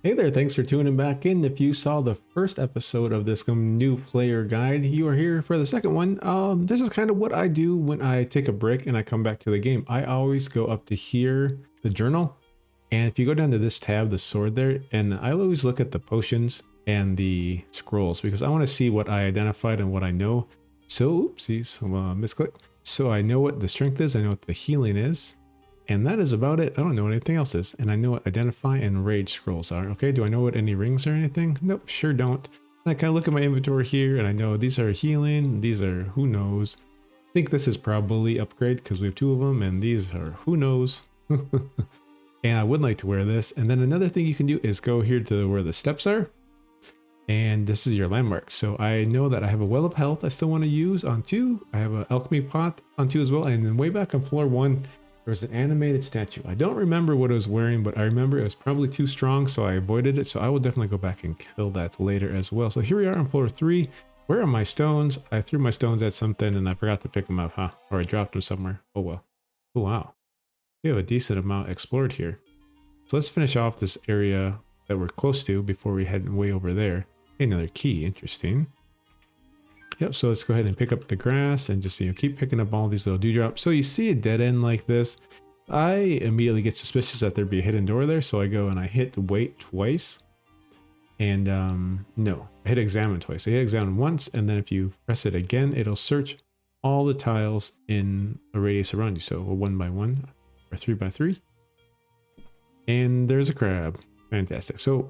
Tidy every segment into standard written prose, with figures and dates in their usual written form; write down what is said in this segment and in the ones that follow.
Hey there, thanks for tuning back in. If you saw the first episode of this new player guide, you are here for the second one. This is kind of what I do when I take a break and I come back to the game. I always go up to here, the journal, and if you go down to this tab, the sword there, and I always look at the potions and the scrolls because I want to see what I identified and what I know. So, oopsies, misclick. So I know what the strength is, I know what the healing is. And that is about it. I don't know what anything else is. And I know what identify and rage scrolls are. Okay, do I know what any rings or anything? Nope, sure don't. And I kind of look at my inventory here and I know these are healing, these are who knows. I think this is probably upgrade because we have two of them, and these are who knows. And I would like to wear this. And then another thing you can do is go here to where the steps are. And this is your landmark. So I know that I have a well of health I still want to use on 2. I have an alchemy pot on 2 as well. And then way back on floor 1, there's an animated statue. I don't remember what it was wearing, but I remember it was probably too strong, so I avoided it. So I will definitely go back and kill that later as well. So here we are on floor 3. Where are my stones? I threw my stones at something and I forgot to pick them up, huh? Or I dropped them somewhere. Oh well. Oh wow. We have a decent amount explored here. So let's finish off this area that we're close to before we head way over there. Hey, another key. Interesting. Yep, so let's go ahead and pick up the grass and just, keep picking up all these little dewdrops. So you see a dead end like this, I immediately get suspicious that there'd be a hidden door there. So I go and I hit wait twice. And no, I hit examine twice. So I hit examine once, and then if you press it again, it'll search all the tiles in a radius around you. So a 1 by 1 or 3 by 3. And there's a crab. Fantastic. So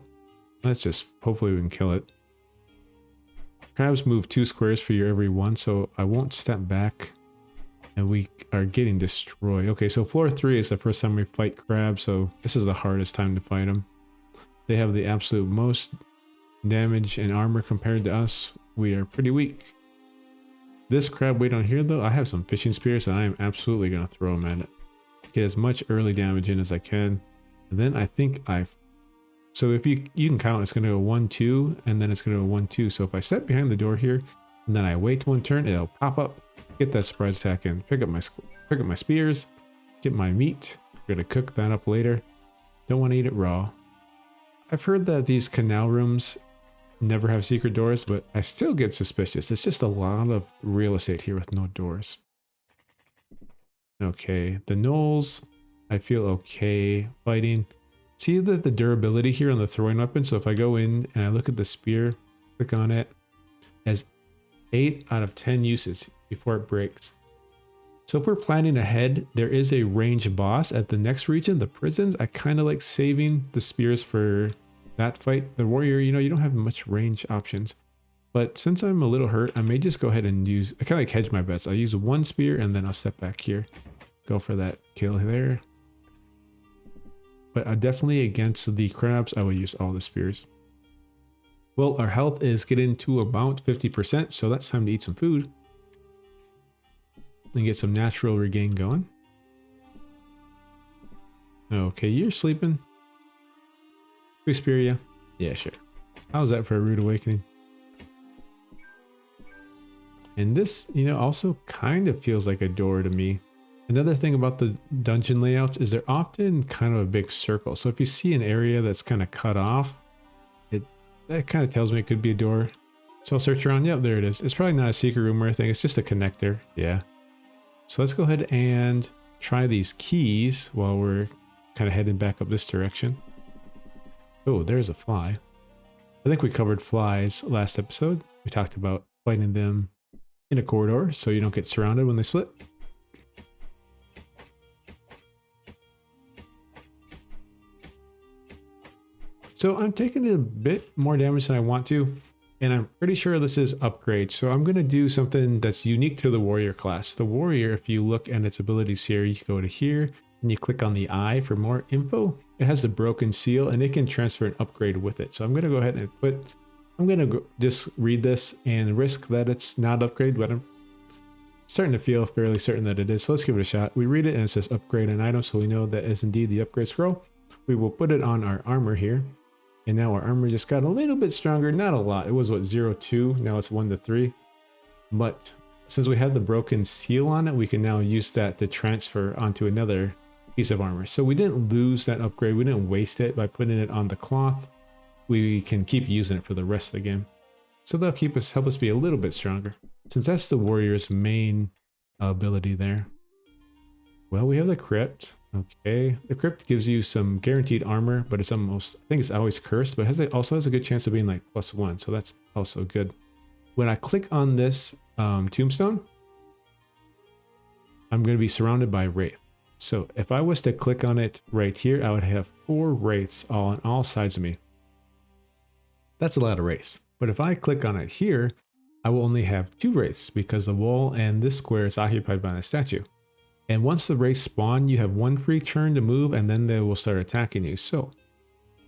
let's just, hopefully we can kill it. Crabs move 2 squares for your every 1, so I won't step back and we are getting destroyed. Okay, so floor 3 is the first time we fight crabs, so this is the hardest time to fight them. They have the absolute most damage and armor compared to us. We are pretty weak. This crab way down here though, I have some fishing spears and I am absolutely going to throw them at it. Get as much early damage in as I can. And then I think so if you can count, it's going to go 1, 2, and then it's going to go 1, 2. So if I step behind the door here, and then I wait 1 turn, it'll pop up, get that surprise attack in, pick up my spears, get my meat. We're going to cook that up later. Don't want to eat it raw. I've heard that these canal rooms never have secret doors, but I still get suspicious. It's just a lot of real estate here with no doors. Okay, the gnolls, I feel okay fighting. See the durability here on the throwing weapon. So if I go in and I look at the spear, click on it, it has 8 out of 10 uses before it breaks. So if we're planning ahead, there is a range boss at the next region, the prisons. I kind of like saving the spears for that fight. The warrior, you don't have much range options. But since I'm a little hurt, I may just go ahead and I kind of like hedge my bets. I'll use 1 spear and then I'll step back here. Go for that kill there. But definitely against the crabs, I will use all the spears. Well, our health is getting to about 50%, so that's time to eat some food. And get some natural regain going. Okay, you're sleeping. We spear you? Yeah, sure. How's that for a rude awakening? And this, also kind of feels like a door to me. Another thing about the dungeon layouts is they're often kind of a big circle. So if you see an area that's kind of cut off, that kind of tells me it could be a door. So I'll search around. Yep, there it is. It's probably not a secret room or anything. It's just a connector. Yeah. So let's go ahead and try these keys while we're kind of heading back up this direction. Oh, there's a fly. I think we covered flies last episode. We talked about fighting them in a corridor so you don't get surrounded when they split. So I'm taking a bit more damage than I want to, and I'm pretty sure this is upgrade. So I'm going to do something that's unique to the warrior class. The warrior, if you look at its abilities here, you go to here and you click on the eye for more info. It has the broken seal and it can transfer an upgrade with it. So I'm going to go ahead and I'm going to just read this and risk that it's not upgrade, but I'm starting to feel fairly certain that it is. So let's give it a shot. We read it and it says upgrade an item. So we know that is indeed the upgrade scroll. We will put it on our armor here. And now our armor just got a little bit stronger, not a lot. It was what, 0-2, now it's 1-3. But since we have the broken seal on it, we can now use that to transfer onto another piece of armor. So we didn't lose that upgrade, we didn't waste it by putting it on the cloth. we can keep using it for the rest of the game. So that'll help us be a little bit stronger, since that's the warrior's main ability there. Well, we have the crypt. Okay, the crypt gives you some guaranteed armor, but it's almost, I think it's always cursed, but it also has a good chance of being like +1, so that's also good. When I click on this tombstone, I'm going to be surrounded by wraith. So if I was to click on it right here, I would have 4 wraiths all on all sides of me. That's a lot of wraiths. But if I click on it here, I will only have 2 wraiths because the wall and this square is occupied by the statue. And once the wraiths spawn, you have 1 free turn to move, and then they will start attacking you. So,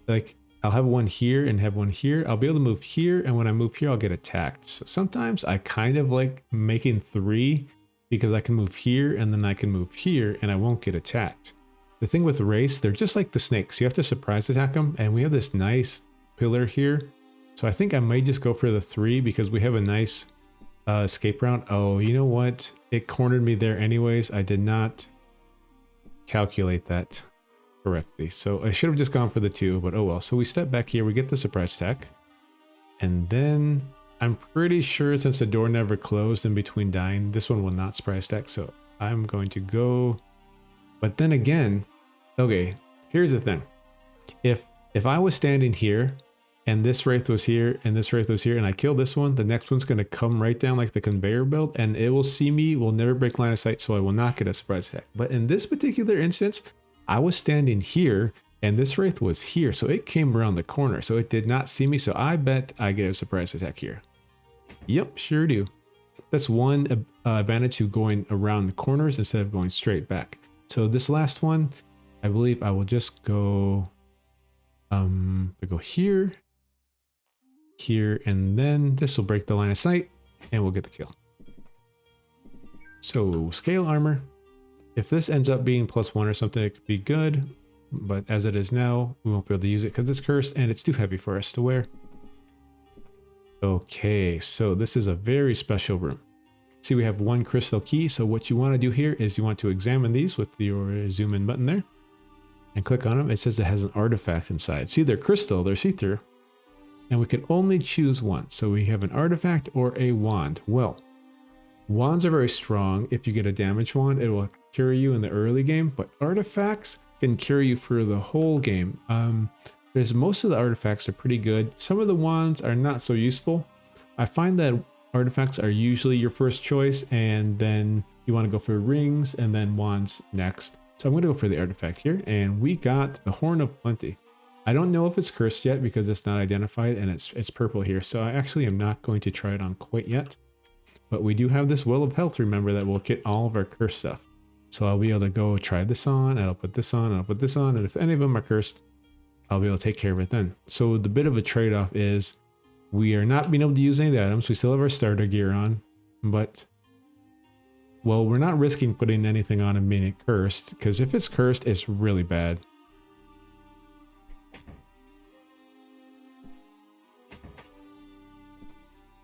like, I'll have 1 here and have 1 here. I'll be able to move here, and when I move here, I'll get attacked. So sometimes I kind of like making 3 because I can move here, and then I can move here, and I won't get attacked. The thing with wraiths, they're just like the snakes. You have to surprise attack them, and we have this nice pillar here. So I think I might just go for the 3 because we have a nice escape route. Oh, you know what? It cornered me there anyways. I did not calculate that correctly. So I should have just gone for the 2, but oh well. So we step back here, we get the surprise attack. And then I'm pretty sure since the door never closed in between dying, this one will not surprise attack. So I'm going to go. But then again, okay, here's the thing. If I was standing here and this wraith was here and this wraith was here and I kill this one, the next one's going to come right down like the conveyor belt and it will see me, will never break line of sight, so I will not get a surprise attack. But in this particular instance, I was standing here and this wraith was here, so it came around the corner, so it did not see me, so I bet I get a surprise attack here. Yep, sure do. That's one advantage to going around the corners instead of going straight back. So this last one, I believe I will just go, I go here, here, and then this will break the line of sight and we'll get the kill. So scale armor, if this ends up being +1 or something, it could be good, but as it is now, we won't be able to use it because it's cursed and it's too heavy for us to wear. Okay, so this is a very special room. See, we have 1 crystal key, so what you want to do here is you want to examine these with your zoom in button there and click on them. It says it has an artifact inside. See, they're crystal, they're see-through. And we can only choose one. So we have an artifact or a wand. Well, wands are very strong. If you get a damage wand, it will carry you in the early game, but artifacts can carry you for the whole game. There's most of the artifacts are pretty good. Some of the wands are not so useful. I find that artifacts are usually your first choice, and then you want to go for rings and then wands next. So I'm going to go for the artifact here, and we got the Horn of Plenty. I don't know if it's cursed yet because it's not identified, and it's purple here, so I actually am not going to try it on quite yet. But we do have this Well of Health, remember, that will get all of our cursed stuff. So I'll be able to go try this on, and I'll put this on, and I'll put this on, and if any of them are cursed, I'll be able to take care of it then. So the bit of a trade-off is we are not being able to use any of the items. We still have our starter gear on, but, well, we're not risking putting anything on and being it cursed, because if it's cursed, it's really bad.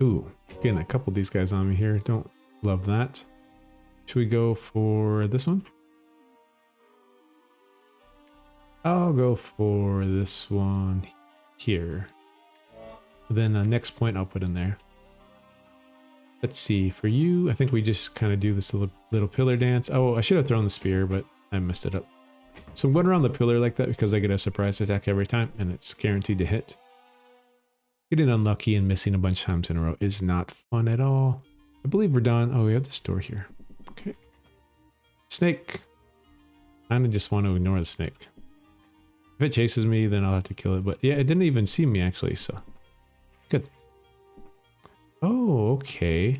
Ooh, getting a couple of these guys on me here. Don't love that. Should we go for this one? I'll go for this one here. Then the next point I'll put in there. Let's see, for you, I think we just kind of do this little pillar dance. Oh, I should have thrown the spear, but I messed it up. So I'm going around the pillar like that because I get a surprise attack every time, and it's guaranteed to hit. Getting unlucky and missing a bunch of times in a row is not fun at all. I believe we're done. Oh, we have this door here. Okay. Snake. I just want to ignore the snake. If it chases me, then I'll have to kill it. But yeah, it didn't even see me actually, so good. Oh, okay.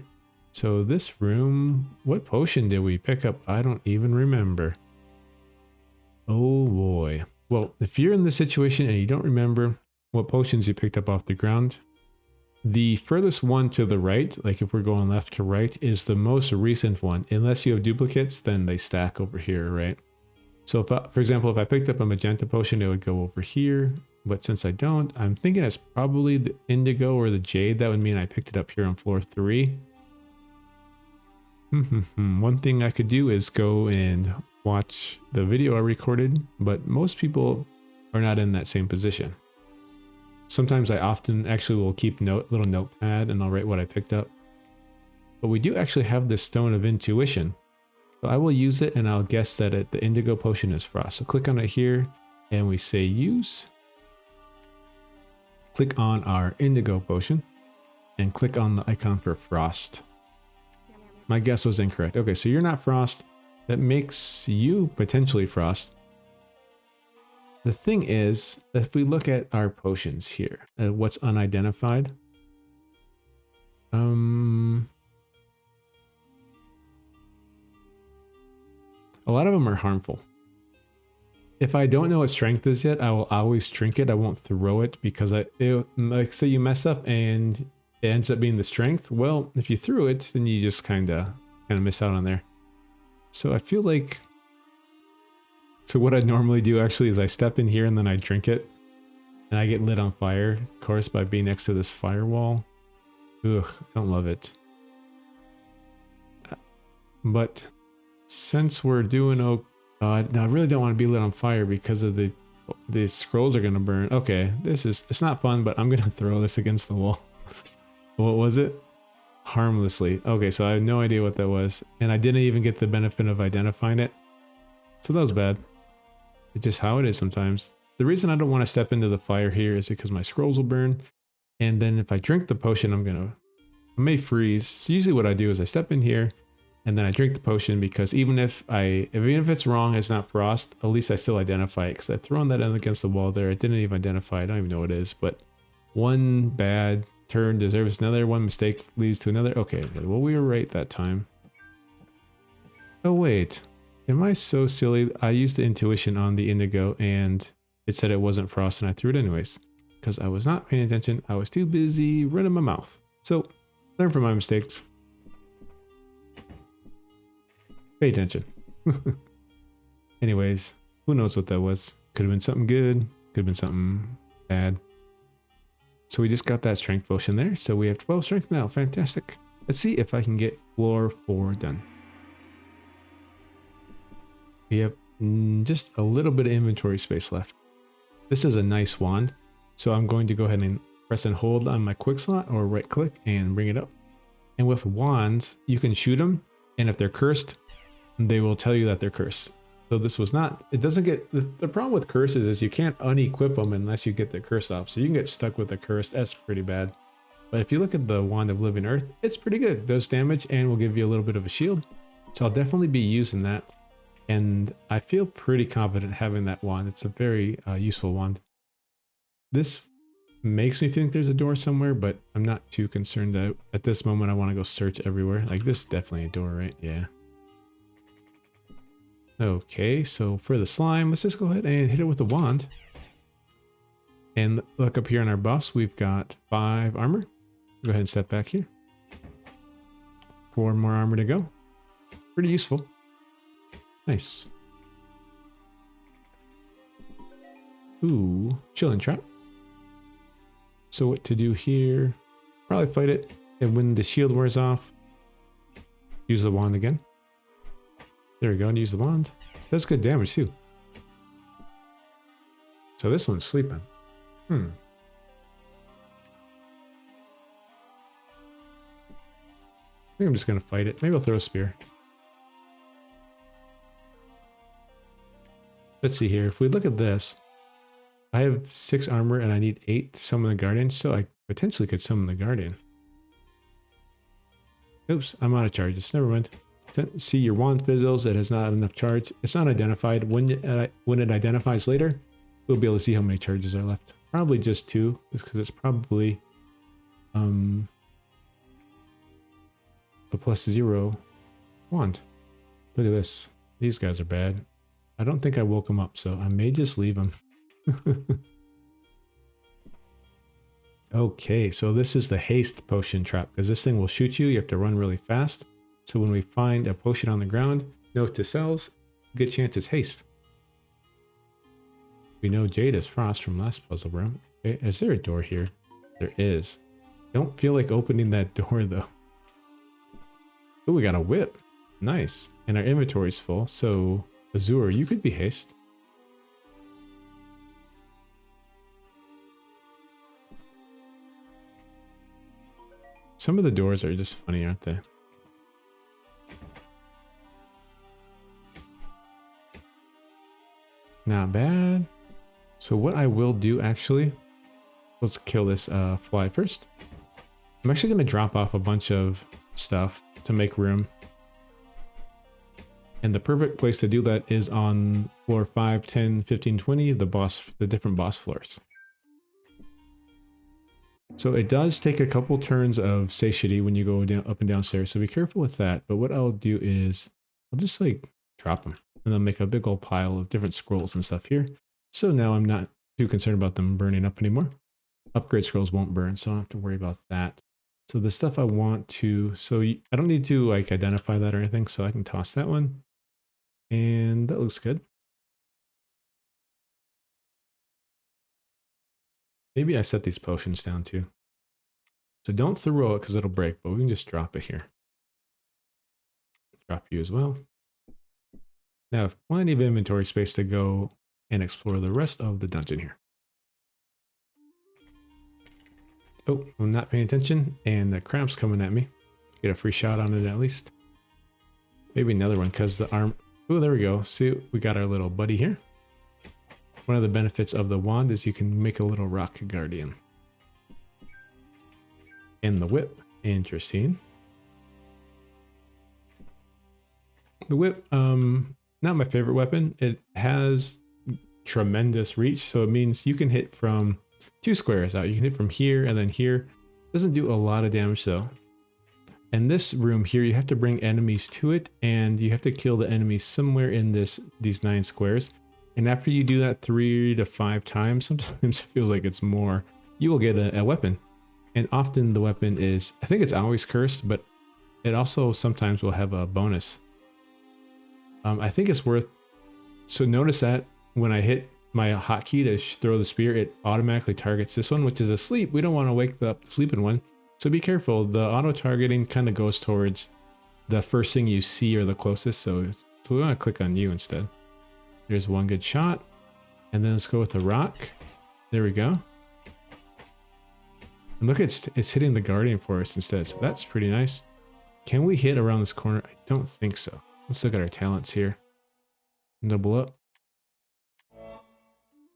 So this room, what potion did we pick up? I don't even remember. Oh boy. Well, if you're in this situation and you don't remember what potions you picked up off the ground, the furthest one to the right, like if we're going left to right, is the most recent one. Unless you have duplicates, then they stack over here, right? So if I, for example, if I picked up a magenta potion, it would go over here. But since I don't, I'm thinking it's probably the indigo or the jade. That would mean I picked it up here on floor 3. One thing I could do is go and watch the video I recorded, but most people are not in that same position. Sometimes I often actually will keep little notepad and I'll write what I picked up. But we do actually have this stone of intuition. So I will use it and I'll guess that the indigo potion is frost. So click on it here and we say use. Click on our indigo potion and click on the icon for frost. My guess was incorrect. Okay, so you're not frost. That makes you potentially frost. The thing is, if we look at our potions here, what's unidentified? A lot of them are harmful. If I don't know what strength is yet, I will always drink it. I won't throw it because like say you mess up and it ends up being the strength. Well, if you threw it, then you just kind of miss out on there. So I feel like, so what I normally do actually is I step in here and then I drink it and I get lit on fire, of course, by being next to this firewall. Ugh, I don't love it. But since we're doing no, I really don't want to be lit on fire because of the scrolls are going to burn. Okay, it's not fun, but I'm going to throw this against the wall. What was it? Harmlessly. Okay, so I have no idea what that was. And I didn't even get the benefit of identifying it. So that was bad. It's just how it is sometimes. The reason I don't want to step into the fire here is because my scrolls will burn. And then if I drink the potion, I may freeze. So usually what I do is I step in here and then I drink the potion because even if it's wrong, it's not frost, at least I still identify it because I've thrown that in against the wall there. I didn't even identify it. I don't even know what it is, but one bad turn deserves another. One mistake leads to another. Okay, well, we were right that time. Oh, wait. Am I so silly? I used the intuition on the indigo and it said it wasn't frost and I threw it anyways because I was not paying attention. I was too busy running my mouth. So learn from my mistakes. Pay attention. Anyways, who knows what that was? Could have been something good. Could have been something bad. So we just got that strength potion there. So we have 12 strength now. Fantastic. Let's see if I can get floor 4 done. We have just a little bit of inventory space left. This is a nice wand. So I'm going to go ahead and press and hold on my quick slot or right click and bring it up. And with wands, you can shoot them. And if they're cursed, they will tell you that they're cursed. So this was not, it doesn't get, the problem with curses is you can't unequip them unless you get the curse off. So you can get stuck with the curse. That's pretty bad. But if you look at the Wand of Living Earth, it's pretty good. It does damage and will give you a little bit of a shield. So I'll definitely be using that. And I feel pretty confident having that wand. It's a very useful wand. This makes me think there's a door somewhere, but I'm not too concerned that at this moment I want to go search everywhere. Like this is definitely a door, right? Yeah. Okay, so for the slime, let's just go ahead and hit it with the wand. And look up here in our buffs, we've got 5 armor. Go ahead and step back here. 4 more armor to go. Pretty useful. Nice. Ooh, chilling trap. So what to do here? Probably fight it, and when the shield wears off, use the wand again. There we go, and use the wand. Does good damage too. So this one's sleeping. I think I'm just gonna fight it. Maybe I'll throw a spear. Let's see here. If we look at this, I have 6 armor and I need 8 to summon the guardian, so I potentially could summon the guardian. Oops, I'm out of charges. Never mind. See, your wand fizzles. It has not enough charge. It's not identified. When it identifies later, we'll be able to see how many charges are left. Probably just 2, because it's probably a +0 wand. Look at this. These guys are bad. I don't think I woke them up, so I may just leave them. Okay, so this is the haste potion trap, because this thing will shoot you. You have to run really fast. So when we find a potion on the ground, note to selves, good chance it's haste. We know Jade is frost from last puzzle room. Okay, is there a door here? There is. Don't feel like opening that door though. Oh, we got a whip. Nice. And our inventory's full, so Azure, you could be haste. Some of the doors are just funny, aren't they? Not bad. So what I will do actually, let's kill this fly first. I'm actually going to drop off a bunch of stuff to make room. And the perfect place to do that is on floor 5, 10, 15, 20, the different boss floors. So it does take a couple turns of satiety when you go down, up and downstairs, so be careful with that. But what I'll do is I'll just like drop them and then make a big old pile of different scrolls and stuff here. So now I'm not too concerned about them burning up anymore. Upgrade scrolls won't burn, so I don't have to worry about that. So the stuff I want to, I don't need to like identify that or anything, so I can toss that one. And that looks good. Maybe I set these potions down too. So don't throw it because it'll break, but we can just drop it here. Drop you as well. Now I have plenty of inventory space to go and explore the rest of the dungeon here. Oh, I'm not paying attention, and the crab's coming at me. Get a free shot on it at least. Maybe another one because the arm. Oh, there we go. See, we got our little buddy here. One of the benefits of the wand is you can make a little rock guardian. And the whip, interesting. The whip, not my favorite weapon. It has tremendous reach, so it means you can hit from 2 squares out. You can hit from here and then here. Doesn't do a lot of damage though. And this room here, you have to bring enemies to it, and you have to kill the enemies somewhere in these 9 squares. And after you do that 3 to 5 times, sometimes it feels like it's more, you will get a weapon. And often the weapon is, I think it's always cursed, but it also sometimes will have a bonus. I think it's worth, so notice that when I hit my hotkey to throw the spear, it automatically targets this one, which is asleep. We don't want to wake up the sleeping one. So be careful. The auto targeting kind of goes towards the first thing you see or the closest. So we want to click on you instead. There's one good shot. And then let's go with the rock. There we go. And look, it's hitting the guardian for us instead. So that's pretty nice. Can we hit around this corner? I don't think so. Let's look at our talents here. Double up.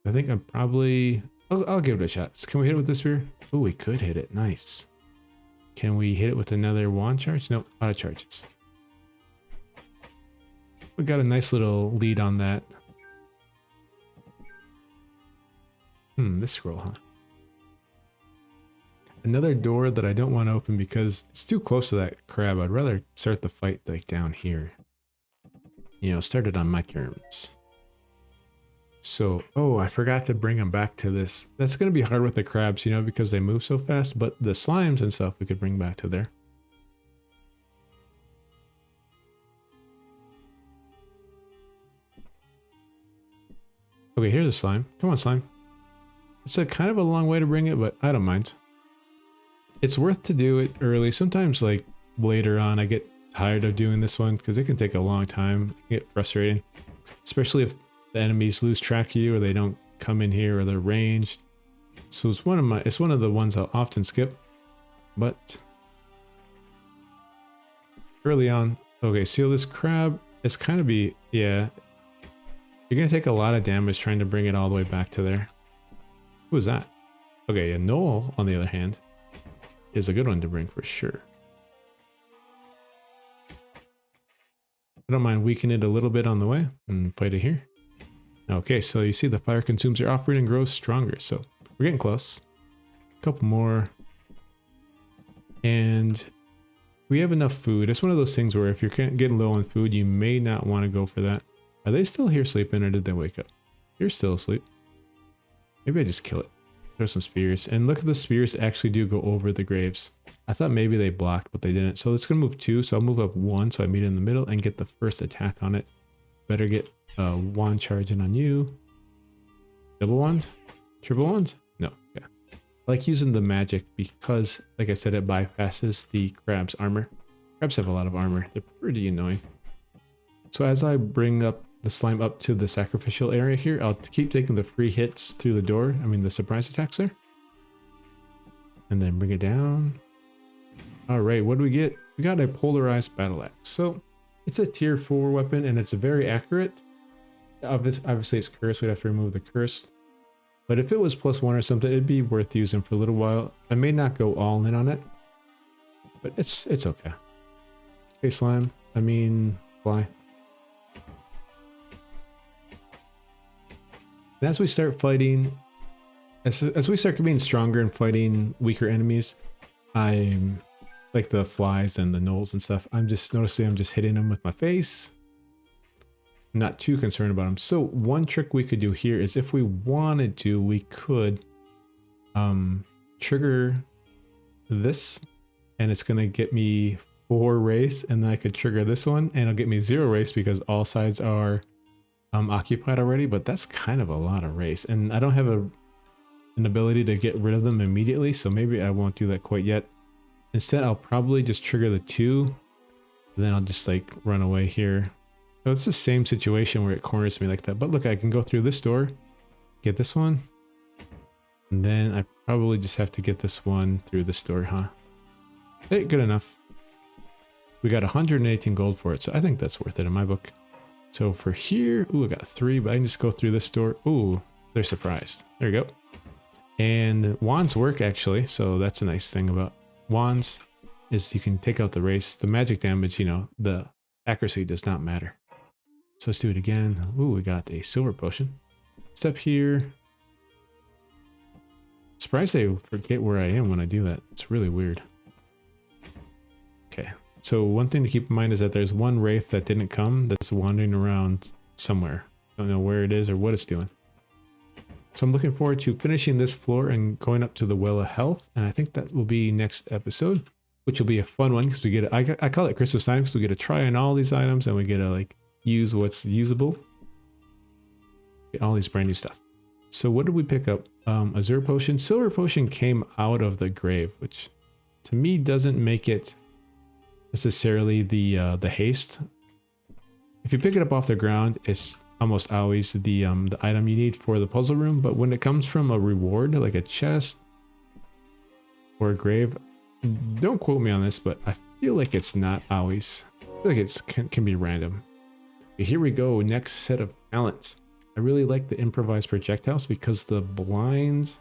I think I'm probably, I'll give it a shot. Can we hit it with this spear? Oh, we could hit it. Nice. Can we hit it with another wand charge? Nope, out of charges. We got a nice little lead on that. This scroll, huh? Another door that I don't want to open because it's too close to that crab. I'd rather start the fight like down here. You know, start it on my terms. So, oh, I forgot to bring them back to this. That's going to be hard with the crabs, you know, because they move so fast, but the slimes and stuff we could bring back to there. Okay, here's a slime. Come on, slime. It's a kind of a long way to bring it, but I don't mind. It's worth to do it early. Sometimes, like, later on, I get tired of doing this one because it can take a long time. It can get frustrating, especially if the enemies lose track of you or they don't come in here or they're ranged. So it's one of the ones I'll often skip, but early on. Okay, so this crab, it's kind of you're gonna take a lot of damage trying to bring it all the way back to there. Who is that? Okay, a Knoll, on the other hand, is a good one to bring for sure. I don't mind weakening it a little bit on the way and fight it here. Okay, so you see the fire consumes your offering and grows stronger. So we're getting close. A couple more. And we have enough food. It's one of those things where if you're getting low on food, you may not want to go for that. Are they still here sleeping or did they wake up? You're still asleep. Maybe I just kill it. Throw some spears. And look at the spears actually do go over the graves. I thought maybe they blocked, but they didn't. So it's going to move 2. So I'll move up 1 so I meet it in the middle and get the first attack on it. Better get wand charging on you. Double wand? Triple wand? No. Yeah. I like using the magic because, like I said, it bypasses the crab's armor. Crabs have a lot of armor. They're pretty annoying. So as I bring up the slime up to the sacrificial area here, I'll keep taking the free hits through the door. I mean the surprise attacks there. And then bring it down. All right, what do we get? We got a polarized battle axe. So it's a tier 4 weapon and it's very accurate. Obviously it's cursed, we'd have to remove the curse. But if it was +1 or something, it'd be worth using for a little while. I may not go all in on it, but it's okay. Hey slime, I mean fly. And as we start fighting, as we start getting stronger and fighting weaker enemies, I'm like the flies and the gnolls and stuff, I'm just noticing I'm just hitting them with my face. I'm not too concerned about them. So one trick we could do here is if we wanted to, we could trigger this and it's gonna get me 4 race, and then I could trigger this one and it'll get me 0 race because all sides are occupied already, but that's kind of a lot of race and I don't have an ability to get rid of them immediately, so maybe I won't do that quite yet. Instead, I'll probably just trigger the 2, then I'll just like run away here. So it's the same situation where it corners me like that, but look, I can go through this door, get this one, and then I probably just have to get this one through this door, huh? Hey, good enough. We got 118 gold for it, so I think that's worth it in my book. So for here, ooh, I got 3, but I can just go through this door. Ooh, they're surprised. There you go. And wands work actually, so that's a nice thing about wands is you can take out the race. The magic damage, you know, the accuracy does not matter. So let's do it again. Ooh, we got a silver potion. Step here. Surprised they forget where I am when I do that. It's really weird. Okay. So one thing to keep in mind is that there's one wraith that didn't come that's wandering around somewhere. Don't know where it is or what it's doing. So I'm looking forward to finishing this floor and going up to the Well of Health. And I think that will be next episode, which will be a fun one because we get I call it Christmas time because we get to try on all these items and we get to like use what's usable. Get all these brand new stuff. So what did we pick up? Azure potion. Silver potion came out of the grave, which to me doesn't make it necessarily the haste. If you pick it up off the ground, it's almost always the item you need for the puzzle room. But when it comes from a reward, like a chest or a grave, don't quote me on this, but I feel like it's not always. I feel like it can be random. Okay, here we go. Next set of talents. I really like the improvised projectiles because the blind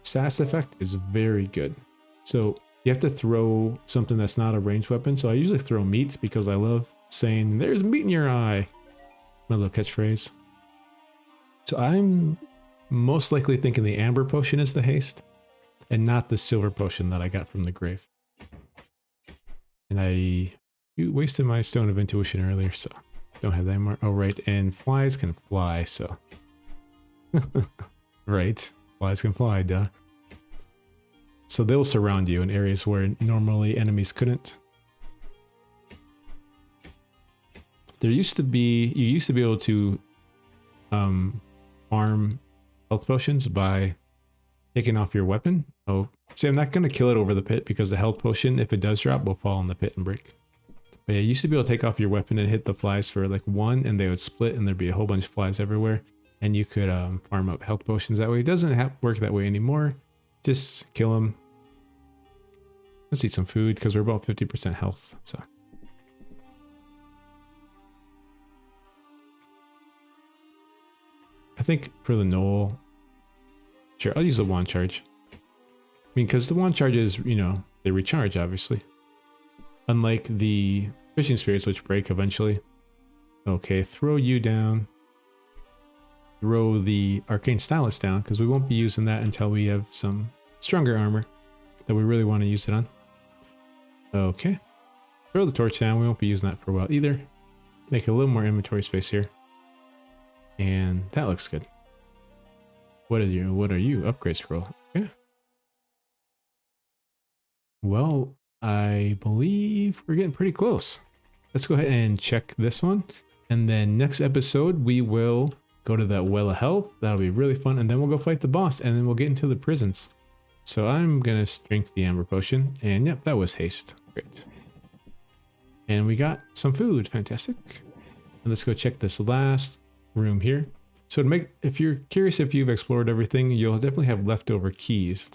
status effect is very good. So you have to throw something that's not a ranged weapon. So I usually throw meat because I love saying, "There's meat in your eye." My little catchphrase. So I'm most likely thinking the amber potion is the haste and not the silver potion that I got from the grave. And I wasted my stone of intuition earlier, so don't have that anymore. Oh, right. And flies can fly, so. Right. Flies can fly, duh. So they'll surround you in areas where normally enemies couldn't. You used to be able to farm health potions by taking off your weapon. Oh, see, I'm not going to kill it over the pit because the health potion, if it does drop, will fall in the pit and break. But yeah, you used to be able to take off your weapon and hit the flies for like 1 and they would split and there'd be a whole bunch of flies everywhere. And you could farm up health potions that way. It doesn't work that way anymore. Just kill them. Let's eat some food because we're about 50% health, so. I think for the Knoll, sure, I'll use the wand charge. I mean, because the wand charges, you know, they recharge, obviously. Unlike the fishing spirits, which break eventually. Okay, throw you down. Throw the arcane stylus down, because we won't be using that until we have some stronger armor that we really want to use it on. Okay. Throw the torch down. We won't be using that for a while either. Make a little more inventory space here. And that looks good. What are you? Upgrade scroll. Okay. Well, I believe we're getting pretty close. Let's go ahead and check this one. And then next episode, we will go to that Well of Health. That'll be really fun. And then we'll go fight the boss. And then we'll get into the prisons. So I'm going to drink the amber potion. And yep, that was haste. Great. And we got some food. Fantastic. And let's go check this last room here. So to make, if you're curious if you've explored everything, you'll definitely have leftover keys.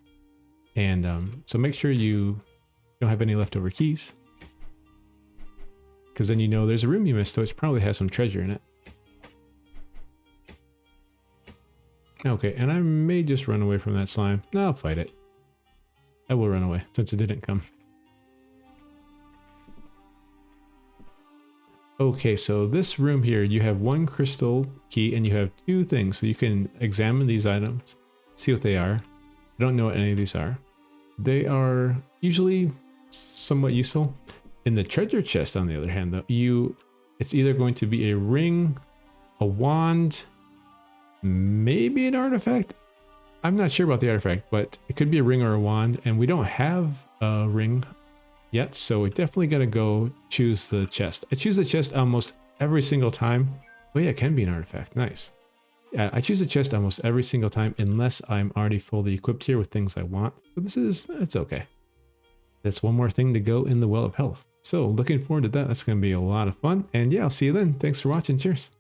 And so make sure you Don't have any leftover keys. Because then you know there's a room you missed, so it probably has some treasure in it. Okay, and I may just run away from that slime. No, I'll fight it. I will run away since it didn't come. Okay, so this room here, you have one crystal key and you have two things. So you can examine these items, see what they are. I don't know what any of these are. They are usually somewhat useful. In the treasure chest, on the other hand, though, it's either going to be a ring, a wand, maybe an artifact. I'm not sure about the artifact, but it could be a ring or a wand, and we don't have a ring yet, so we're definitely gonna go choose the chest. I choose the chest almost every single time. Oh yeah, it can be an artifact. Nice. Yeah, I choose the chest almost every single time unless I'm already fully equipped here with things I want. So it's okay. That's one more thing to go in the Well of Health. So looking forward to that. That's going to be a lot of fun. And yeah, I'll see you then. Thanks for watching. Cheers.